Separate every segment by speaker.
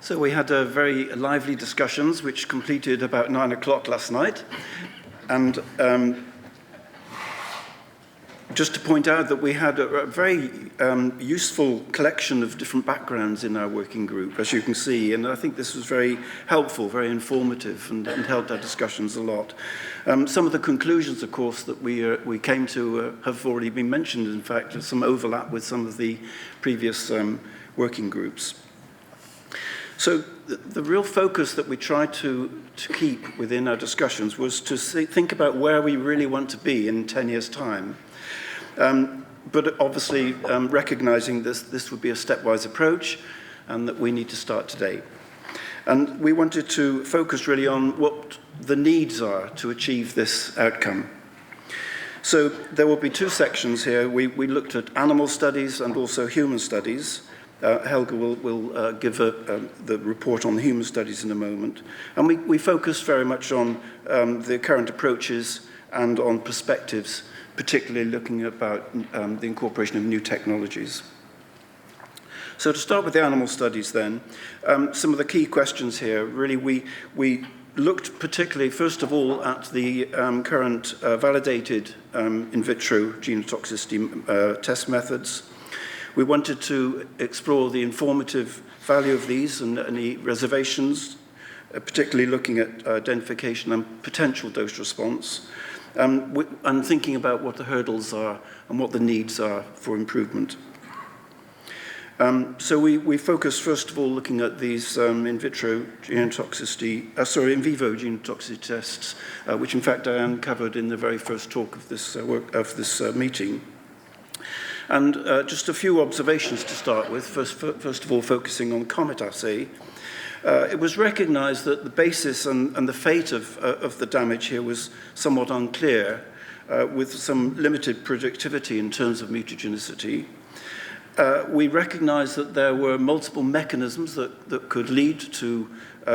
Speaker 1: So we had very lively discussions, which completed about 9 o'clock last night. And just to point out that we had a very useful collection of different backgrounds in our working group, as you can see. And I think this was very helpful, very informative, and helped our discussions a lot. Some of the conclusions, of course, that we came to have already been mentioned. In fact, there's some overlap with some of the previous working groups. So the real focus that we tried to keep within our discussions was to think about where we really want to be in 10 years' time. But obviously recognizing this would be a stepwise approach and that we need to start today. And we wanted to focus really on what the needs are to achieve this outcome. So there will be two sections here. We looked at animal studies and also human studies. Helga will give the report on the human studies in a moment. And we focused very much on the current approaches and on perspectives, particularly looking about the incorporation of new technologies. So to start with the animal studies then, some of the key questions here, really we looked particularly, first of all, at the current validated in vitro genotoxicity test methods. We wanted to explore the informative value of these and any reservations, particularly looking at identification and potential dose response, and thinking about what the hurdles are and what the needs are for improvement. So we focused first of all looking at these in vivo genotoxicity tests, which in fact Diane covered in the very first talk of this meeting. And just a few observations to start with. First of all, focusing on COMET assay. It was recognized that the basis and the fate of the damage here was somewhat unclear, with some limited predictivity in terms of mutagenicity. We recognized that there were multiple mechanisms that could lead to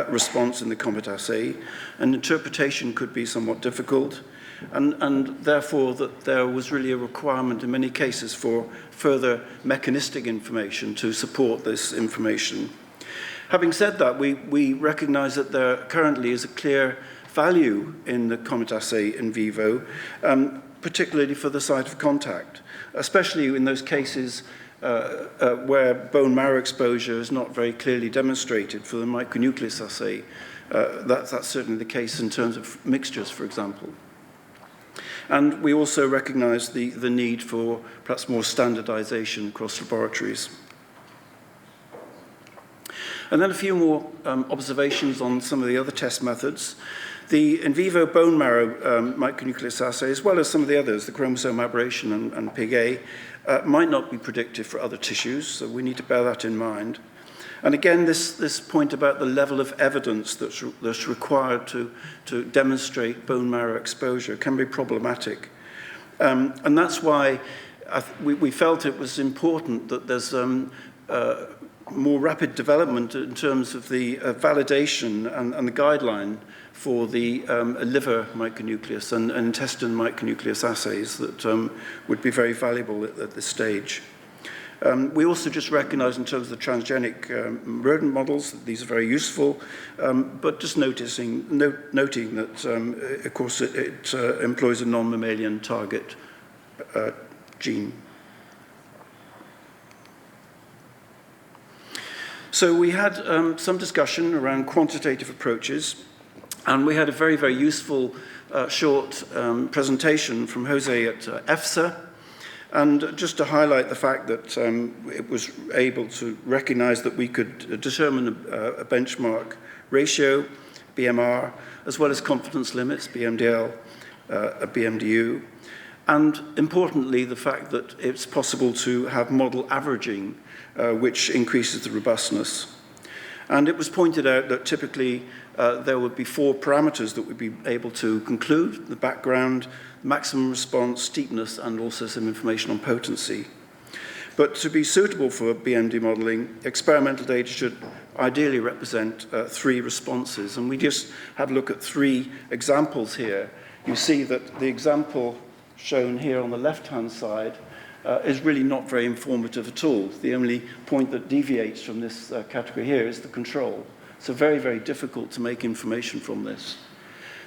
Speaker 1: response in the COMET assay, and interpretation could be somewhat difficult. And therefore that there was really a requirement in many cases for further mechanistic information to support this information. Having said that, we recognize that there currently is a clear value in the COMET assay in vivo, particularly for the site of contact, especially in those cases where bone marrow exposure is not very clearly demonstrated for the micronucleus assay. That's certainly the case in terms of mixtures, for example. And we also recognize the need for perhaps more standardization across laboratories. And then a few more observations on some of the other test methods. The in vivo bone marrow micronucleus assay, as well as some of the others, the chromosome aberration and PIG-A, might not be predictive for other tissues, so we need to bear that in mind. And again, this point about the level of evidence that's required to demonstrate bone marrow exposure can be problematic. And that's why we felt it was important that there's more rapid development in terms of the validation and the guideline for the liver micronucleus and intestine micronucleus assays that would be very valuable at this stage. We also just recognize in terms of the transgenic rodent models that these are very useful, but just noting that, of course, it employs a non-mammalian target gene. So we had some discussion around quantitative approaches, and we had a very, very useful short presentation from Jose at EFSA. And just to highlight the fact that it was able to recognize that we could determine a benchmark ratio, BMR, as well as confidence limits, BMDL, BMDU. And importantly, the fact that it's possible to have model averaging, which increases the robustness. And it was pointed out that typically there would be 4 parameters that would be able to conclude: the background, maximum response, steepness, and also some information on potency. But to be suitable for BMD modeling, experimental data should ideally represent 3 responses. And we just had a look at 3 examples here. You see that the example shown here on the left-hand side is really not very informative at all. The only point that deviates from this category here is the control. So very, very difficult to make information from this.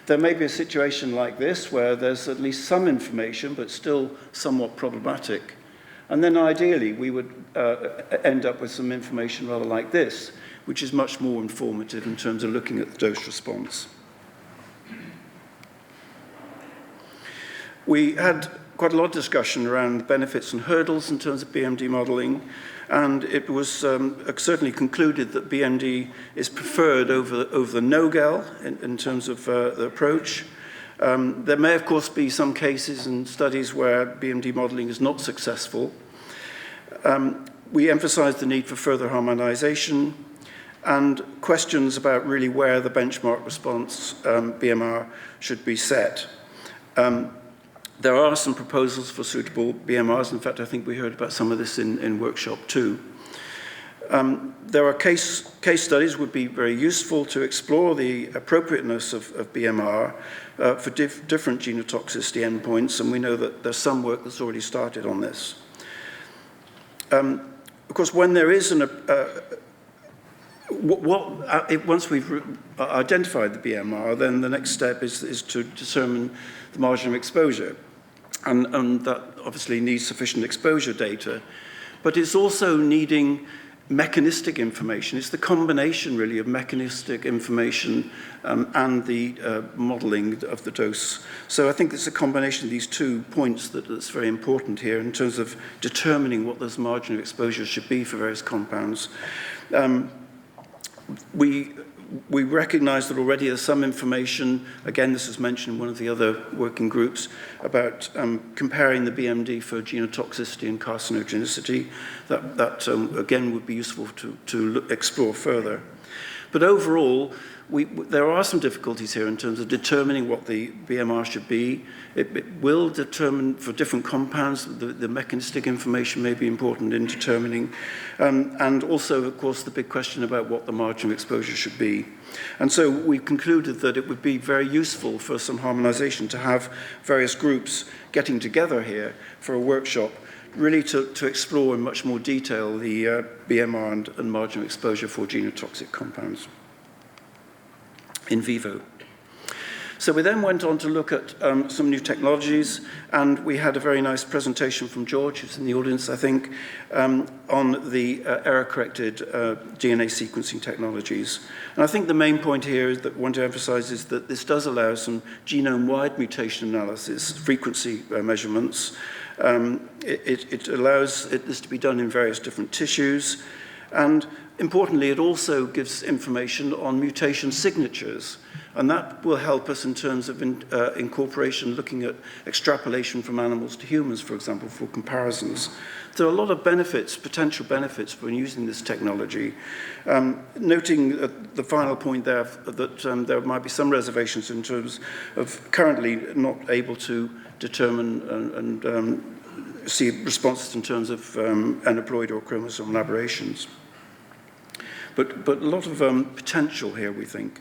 Speaker 1: There may be a situation like this where there's at least some information, but still somewhat problematic. And then ideally, we would end up with some information rather like this, which is much more informative in terms of looking at the dose response. We had quite a lot of discussion around benefits and hurdles in terms of BMD modeling, and it was certainly concluded that BMD is preferred over the NOGEL in terms of the approach. There may, of course, be some cases and studies where BMD modeling is not successful. We emphasized the need for further harmonization and questions about really where the benchmark response BMR should be set. There are some proposals for suitable BMRs. In fact, I think we heard about some of this in workshop 2. There are case studies would be very useful to explore the appropriateness of BMR for different genotoxicity endpoints, and we know that there's some work that's already started on this. Of course, when there is once we've identified the BMR, then the next step is to determine the margin of exposure. And that obviously needs sufficient exposure data. But it's also needing mechanistic information. It's the combination, really, of mechanistic information and the modeling of the dose. So I think it's a combination of these 2 points that's very important here in terms of determining what this margin of exposure should be for various compounds. We recognize that already there's some information, again, this is mentioned in one of the other working groups, about comparing the BMD for genotoxicity and carcinogenicity. That again, would be useful to explore further. But overall, there are some difficulties here in terms of determining what the BMR should be. It will determine for different compounds, the mechanistic information may be important in determining. And also, of course, the big question about what the margin of exposure should be. And so we concluded that it would be very useful for some harmonization to have various groups getting together here for a workshop, really to explore in much more detail the BMR and margin of exposure for genotoxic compounds in vivo. So we then went on to look at some new technologies, and we had a very nice presentation from George, who's in the audience, I think, on the error-corrected DNA sequencing technologies. And I think the main point here is that I want to emphasize is that this does allow some genome-wide mutation analysis, frequency measurements. It allows this to be done in various different tissues, and importantly, it also gives information on mutation signatures, and that will help us in terms of incorporation, looking at extrapolation from animals to humans, for example, for comparisons. There are a lot of benefits, potential benefits, when using this technology. Noting the final point there that there might be some reservations in terms of currently not able to determine and see responses in terms of aneuploid or chromosomal aberrations. But a lot of potential here, we think.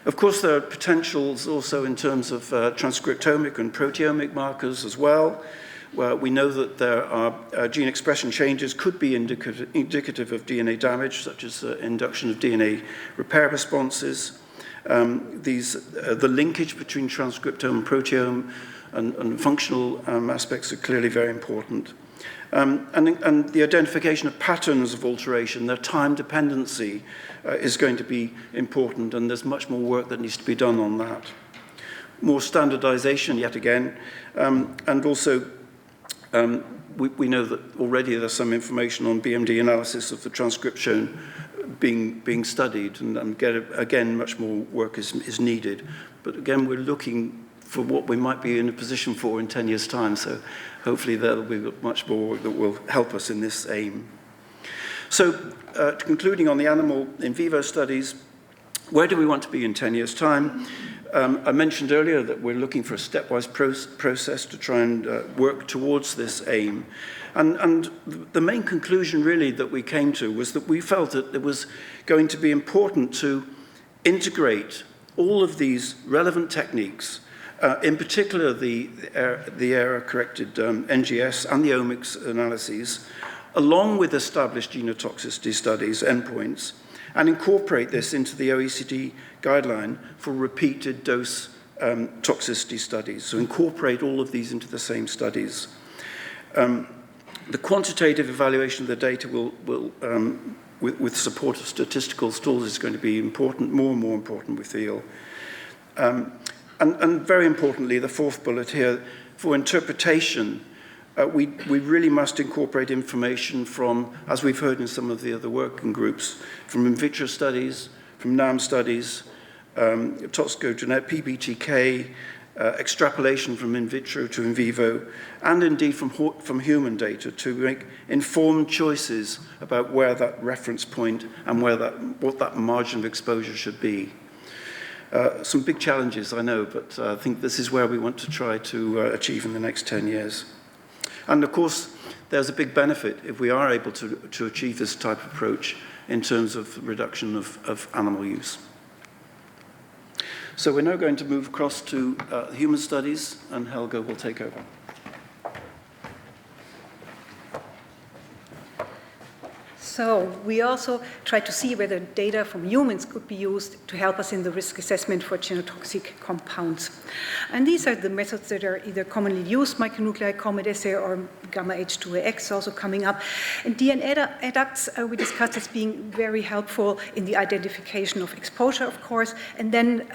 Speaker 1: Of course, there are potentials also in terms of transcriptomic and proteomic markers as well, where we know that there are gene expression changes could be indicative of DNA damage, such as induction of DNA repair responses. The linkage between transcriptome and proteome and functional aspects are clearly very important. And the identification of patterns of alteration, their time dependency is going to be important, and there's much more work that needs to be done on that. More standardization, yet again, and also we know that already there's some information on BMD analysis of the transcriptome being studied, and again, much more work is needed. But again, we're looking for what we might be in a position for in 10 years' time. So hopefully there'll be much more work that will help us in this aim. So concluding on the animal in vivo studies, where do we want to be in 10 years' time? I mentioned earlier that we're looking for a stepwise process to try and work towards this aim. And the main conclusion really that we came to was that we felt that it was going to be important to integrate all of these relevant techniques In particular, the error-corrected NGS and the omics analyses, along with established genotoxicity studies, endpoints, and incorporate this into the OECD guideline for repeated dose toxicity studies. So incorporate all of these into the same studies. The quantitative evaluation of the data will with support of statistical tools is going to be important, more and more important, we feel. And very importantly, the fourth bullet here, for interpretation, we really must incorporate information from, as we've heard in some of the other working groups, from in vitro studies, from NAM studies, toxicogenetic, PBTK, extrapolation from in vitro to in vivo, and indeed from human data to make informed choices about where that reference point and what that margin of exposure should be. Some big challenges, I know, but I think this is where we want to try to achieve in the next 10 years. And of course, there's a big benefit if we are able to achieve this type of approach in terms of reduction of animal use. So we're now going to move across to human studies, and Helga will take over.
Speaker 2: So we also tried to see whether data from humans could be used to help us in the risk assessment for genotoxic compounds. And these are the methods that are either commonly used, micronuclide COMET-assay or gamma H2AX also coming up. And DNA adducts we discussed as being very helpful in the identification of exposure, of course, and then,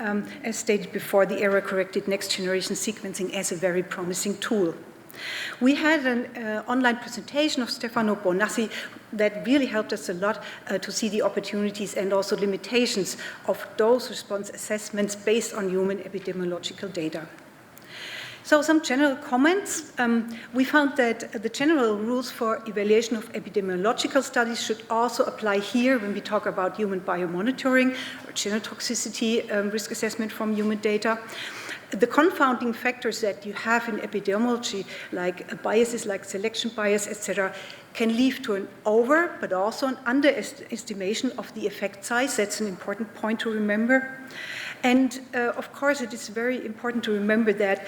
Speaker 2: as stated before, the error-corrected next-generation sequencing as a very promising tool. We had an online presentation of Stefano Bonassi that really helped us a lot to see the opportunities and also limitations of dose response assessments based on human epidemiological data. So some general comments. We found that the general rules for evaluation of epidemiological studies should also apply here when we talk about human biomonitoring or genotoxicity risk assessment from human data. The confounding factors that you have in epidemiology, like biases like selection bias, etc., can lead to an over, but also an underestimation of the effect size. That's an important point to remember. And of course, it is very important to remember that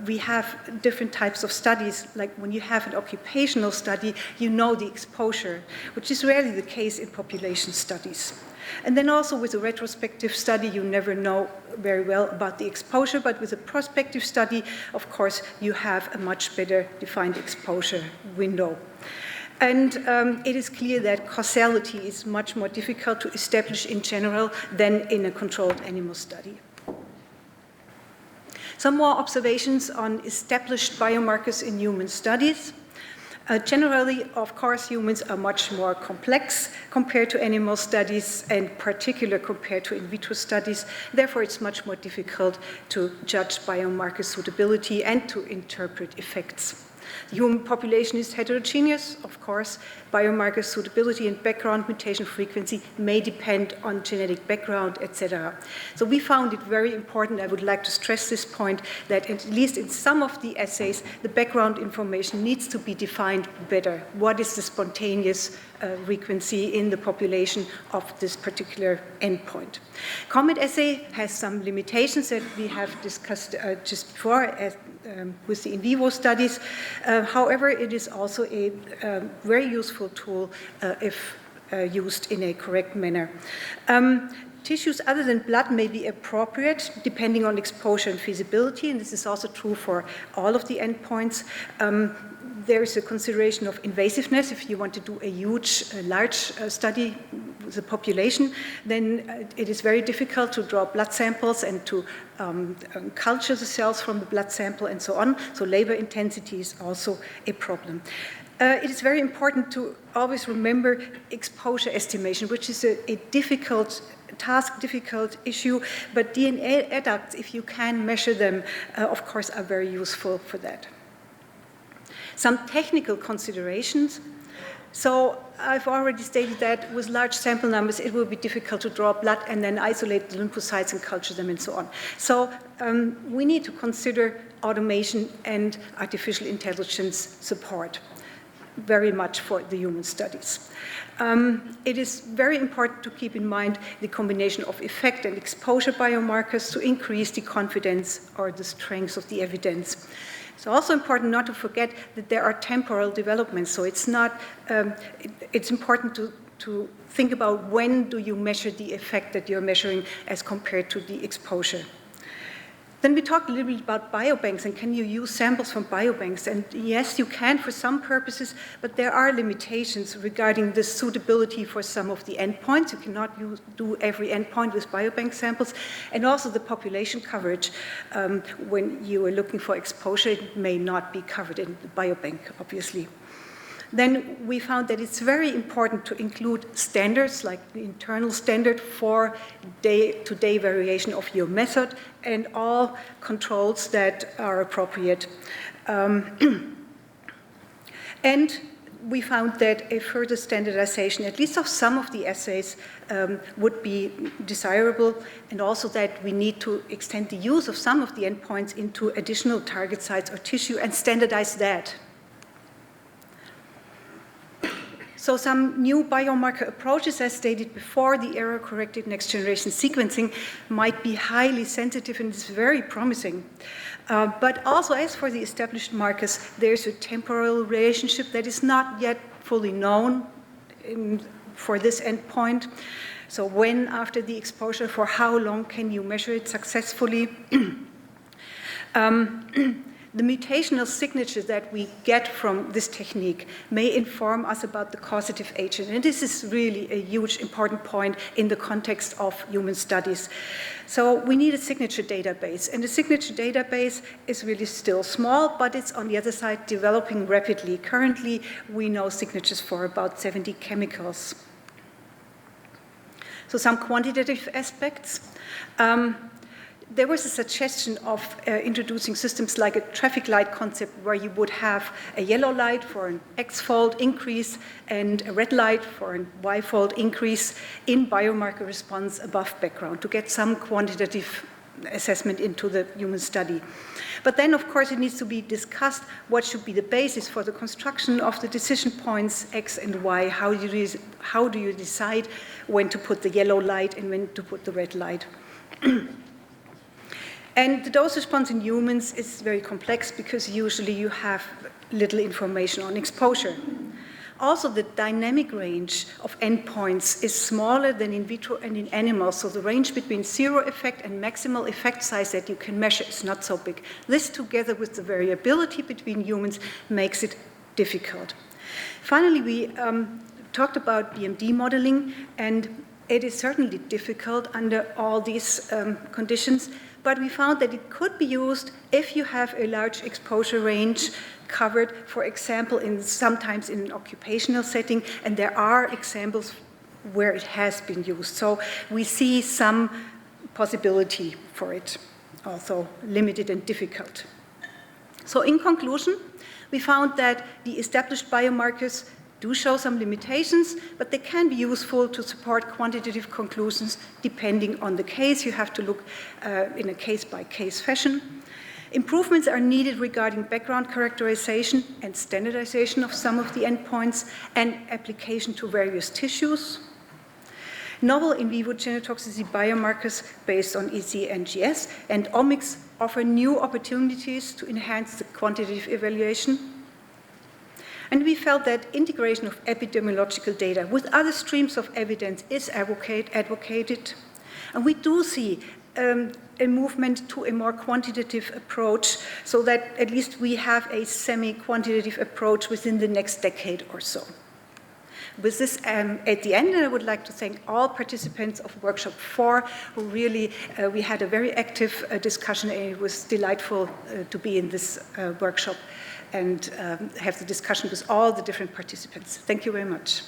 Speaker 2: we have different types of studies. Like when you have an occupational study, you know the exposure, which is rarely the case in population studies. And then also with a retrospective study, you never know very well about the exposure, but with a prospective study, of course, you have a much better defined exposure window. And it is clear that causality is much more difficult to establish in general than in a controlled animal study. Some more observations on established biomarkers in human studies. Generally, of course, humans are much more complex compared to animal studies, and particularly compared to in vitro studies. Therefore, it's much more difficult to judge biomarker suitability and to interpret effects. The human population is heterogeneous, of course. Biomarker suitability and background mutation frequency may depend on genetic background, etc. So we found it very important, I would like to stress this point, that at least in some of the assays, the background information needs to be defined better. What is the spontaneous frequency in the population of this particular endpoint? COMET-assay has some limitations that we have discussed just before with the in vivo studies. However, it is also a very useful tool if used in a correct manner. Tissues other than blood may be appropriate depending on exposure and feasibility, and this is also true for all of the endpoints. There is a consideration of invasiveness. If you want to do a large study with the population, then it is very difficult to draw blood samples and to culture the cells from the blood sample and so on. So labor intensity is also a problem. It is very important to always remember exposure estimation, which is a difficult task, difficult issue, but DNA adducts, if you can measure them, of course, are very useful for that. Some technical considerations. So I've already stated that with large sample numbers, it will be difficult to draw blood and then isolate the lymphocytes and culture them and so on. So we need to consider automation and artificial intelligence support. very much for the human studies. It is very important to keep in mind the combination of effect and exposure biomarkers to increase the confidence or the strength of the evidence. It's also important not to forget that there are temporal developments, so it's important to think about when do you measure the effect that you're measuring as compared to the exposure. Then we talked a little bit about biobanks and can you use samples from biobanks? And yes, you can for some purposes, but there are limitations regarding the suitability for some of the endpoints. You cannot do every endpoint with biobank samples. And also the population coverage. When you are looking for exposure, it may not be covered in the biobank, obviously. Then we found that it's very important to include standards, like the internal standard for day-to-day variation of your method and all controls that are appropriate. And we found that a further standardization, at least of some of the assays, would be desirable, and also that we need to extend the use of some of the endpoints into additional target sites or tissue and standardize that. So some new biomarker approaches, as stated before, the error-corrected next-generation sequencing might be highly sensitive and is very promising. But also, as for the established markers, there's a temporal relationship that is not yet fully known for this endpoint. So when after the exposure, for how long can you measure it successfully? The mutational signature that we get from this technique may inform us about the causative agent. And this is really a huge, important point in the context of human studies. So we need a signature database. And the signature database is really still small, but it's on the other side developing rapidly. Currently, we know signatures for about 70 chemicals. So some quantitative aspects. There was a suggestion of introducing systems like a traffic light concept where you would have a yellow light for an X-fold increase and a red light for a Y-fold increase in biomarker response above background to get some quantitative assessment into the human study. But then, of course, it needs to be discussed what should be the basis for the construction of the decision points X and Y. How do you decide when to put the yellow light and when to put the red light? And the dose response in humans is very complex because usually you have little information on exposure. Also, the dynamic range of endpoints is smaller than in vitro and in animals, so the range between zero effect and maximal effect size that you can measure is not so big. This, together with the variability between humans, makes it difficult. Finally, we talked about BMD modeling, and it is certainly difficult under all these conditions. But we found that it could be used if you have a large exposure range covered, for example, sometimes in an occupational setting, and there are examples where it has been used. So we see some possibility for it, although limited and difficult. So in conclusion, we found that the established biomarkers do show some limitations, but they can be useful to support quantitative conclusions depending on the case. You have to look in a case-by-case fashion. Improvements are needed regarding background characterization and standardization of some of the endpoints and application to various tissues. Novel in vivo genotoxicity biomarkers based on EC-NGS and omics offer new opportunities to enhance the quantitative evaluation. And we felt that integration of epidemiological data with other streams of evidence is advocated. And we do see a movement to a more quantitative approach so that at least we have a semi-quantitative approach within the next decade or so. With this, at the end, I would like to thank all participants of Workshop 4, who really, we had a very active discussion, and it was delightful to be in this workshop and have the discussion with all the different participants. Thank you very much.